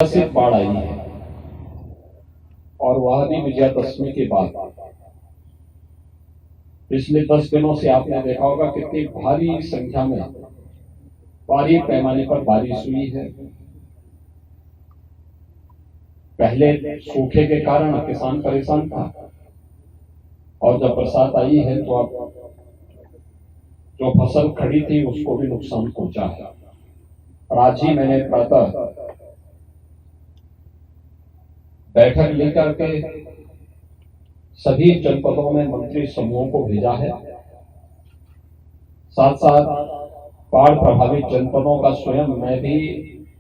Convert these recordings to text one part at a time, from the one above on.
ऐतिहासिक बाढ़ आई है और वह भी विजयादशमी के बाद। पिछले 10 दिनों से आपने देखा होगा कितनी भारी संख्या में भारी पैमाने पर बारिश हुई है। पहले सूखे के कारण किसान परेशान था और जब बरसात आई है तो अब जो फसल खड़ी थी उसको भी नुकसान पहुंचा है। और आज ही मैंने प्रातः बैठक लेकर के सभी जनपदों में मंत्री समूहों को भेजा है। साथ साथ बाढ़ प्रभावित जनपदों का स्वयं मैं भी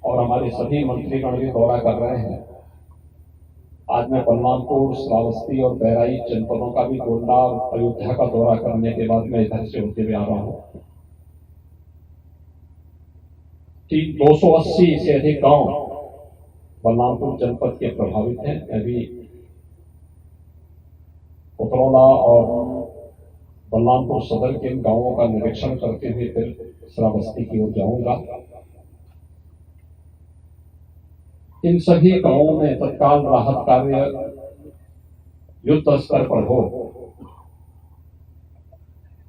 और हमारे सभी मंत्रीगण भी दौरा कर रहे हैं। आज मैं बलरामपुर, श्रावस्ती और बहराइच जनपदों का भी गोंडा और अयोध्या का दौरा करने के बाद मैं इधर से होते हुए आ रहा हूं कि 280 से अधिक गांव बलरामपुर जनपद के प्रभावित हैं। अभी उतरौला और बलरामपुर सदर के इन गांवों का निरीक्षण करते हुए फिर श्रावस्ती की ओर जाऊंगा। इन सभी गांवों में तत्काल राहत कार्य युद्ध स्तर पर हो,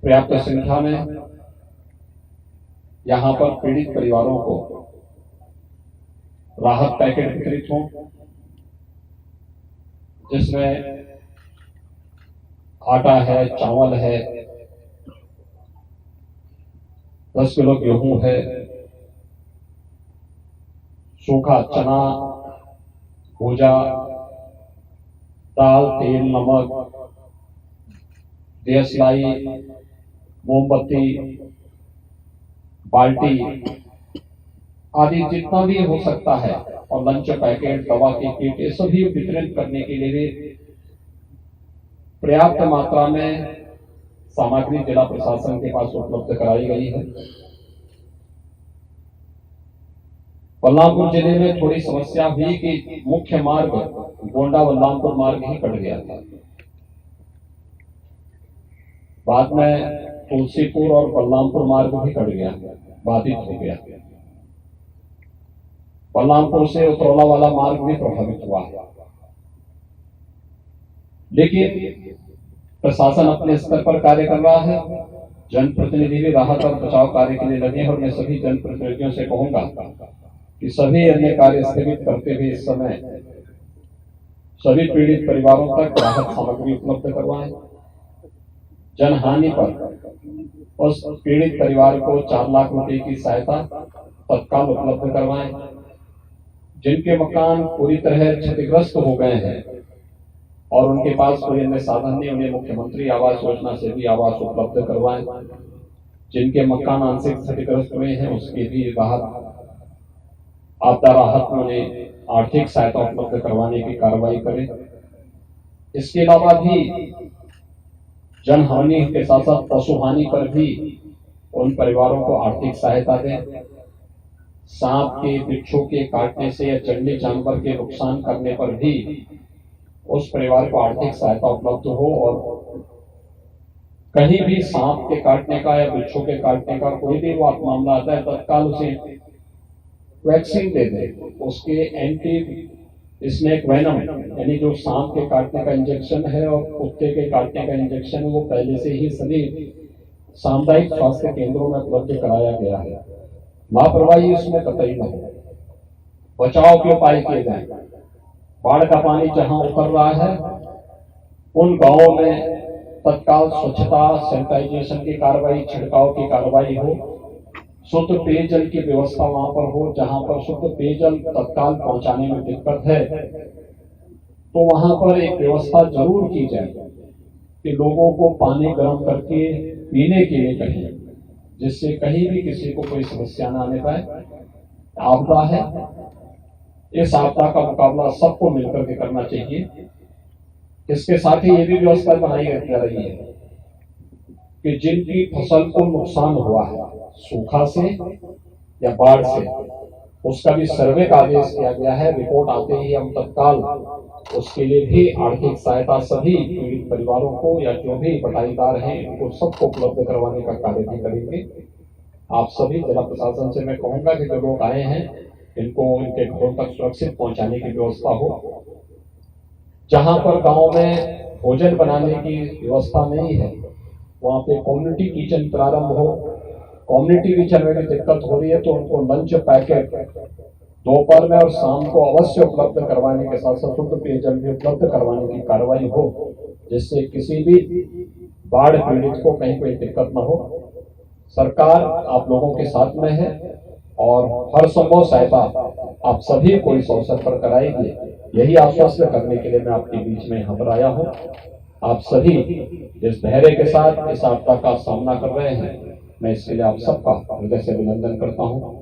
पर्याप्त संख्या में यहां पर पीड़ित परिवारों को राहत पैकेट वितरित हों, जिसमें आटा है, चावल है, 10 किलो गेहूं है, सूखा चना, भूजा, दाल, तेल, नमक, दियसलाई, मोमबत्ती, बाल्टी आदि जितना भी हो सकता है और लंच पैकेट, दवा की किट, ये सभी वितरित करने के लिए भी पर्याप्त मात्रा में सामग्री जिला प्रशासन के पास उपलब्ध कराई गई है। बलरामपुर जिले में थोड़ी समस्या हुई कि मुख्य मार्ग गोंडा बलरामपुर मार्ग ही कट गया था। बाद में तुलसीपुर और बलरामपुर मार्ग भी कट गया, बाधित हो गया। बलरामपुर से उतरौला वाला मार्ग भी प्रभावित हुआ है। लेकिन प्रशासन अपने स्तर पर कार्य कर रहा है, जनप्रतिनिधि भी राहत और बचाव कार्य के लिए लगे हैं और मैं सभी जनप्रतिनिधियों से कहूंगा कि सभी अन्य कार्य स्थगित करते हुए इस समय सभी पीड़ित परिवारों तक राहत सामग्री उपलब्ध करवाएं। जनहानि पर उस पीड़ित परिवार को 4 लाख रुपए की सहायता तत्काल उपलब्ध करवाएं। जिनके मकान पूरी तरह क्षतिग्रस्त हो गए हैं और उनके पास कोई अन्य साधन नहीं, उन्हें मुख्यमंत्री आवास योजना से भी आवास उपलब्ध करवाएं। जिनके मकान आंशिक क्षतिग्रस्त हुए हैं उसकी भी राहत, आपदा राहत में उन्हें आर्थिक सहायता उपलब्ध करवाने की कार्रवाई करें। इसके अलावा भी जनहानि के साथ साथ पशुहानि पर भी उन परिवारों को आर्थिक सहायता दें। सांप के, बिच्छू के काटने से या जंगली जानवर के नुकसान करने पर भी उस परिवार को आर्थिक सहायता उपलब्ध हो और कहीं भी सांप के काटने का या बिच्छू के काटने का कोई भी मामला आता है तत्काल उसे वैक्सीन दे दे। उसके एंटी स्नेक वेनम यानी जो सांप के काटने का इंजेक्शन है और कुत्ते के काटने का इंजेक्शन है वो पहले से ही सभी सामुदायिक स्वास्थ्य केंद्रों में उपलब्ध कराया गया है। लापरवाही इसमें कतई नहीं, बचाव के उपाय किए जाए। बाढ़ का पानी जहां उतर रहा है उन गांवों में तत्काल स्वच्छता, सैनिटाइजेशन की कार्रवाई, छिड़काव की कार्रवाई हो, शुद्ध पेयजल की व्यवस्था वहां पर हो। जहां पर शुद्ध पेयजल तत्काल पहुंचाने में दिक्कत है तो वहां पर एक व्यवस्था जरूर की जाए कि लोगों को पानी गर्म करके पीने के लिए कहें, जिससे कहीं भी किसी को कोई समस्या न आने पाए। आपदा है, इस आपदा का मुकाबला सबको मिलकर के करना चाहिए। इसके साथ ही ये भी व्यवस्था बनाई जा रही है कि जिनकी फसल को नुकसान हुआ है सूखा से या बाढ़ से, उसका भी सर्वे का आदेश किया गया है। रिपोर्ट आते ही हम तत्काल उसके लिए भी आर्थिक सहायता सभी पीड़ित परिवारों को या जो भी बटाईदार हैं उनको सबको उपलब्ध करवाने का कार्य भी करेंगे। आप सभी जिला प्रशासन से मैं कहूंगा कि जो लोग आए हैं इनको इनके घरों तक सुरक्षित पहुंचाने की व्यवस्था हो। जहां पर गांव में भोजन बनाने की व्यवस्था नहीं है, वहां पे कम्युनिटी किचन प्रारंभ हो। कम्युनिटी किचन में भी दिक्कत हो रही है तो उनको लंच पैकेट दोपहर में और शाम को अवश्य उपलब्ध करवाने के साथ साथ शुद्ध पेयजल भी उपलब्ध करवाने की कार्रवाई हो, जिससे किसी भी बाढ़ पीड़ित को कहीं कोई दिक्कत न हो। सरकार आप लोगों के साथ में है और हर संभव सहायता आप सभी को इस अवसर पर कराएगी, यही आश्वस्त करने के लिए मैं आपके बीच में यहाँ पर आया हूँ। आप सभी जिस धैर्य के साथ इस आपदा का सामना कर रहे हैं, मैं इसके लिए आप सबका हृदय से अभिनंदन करता हूँ।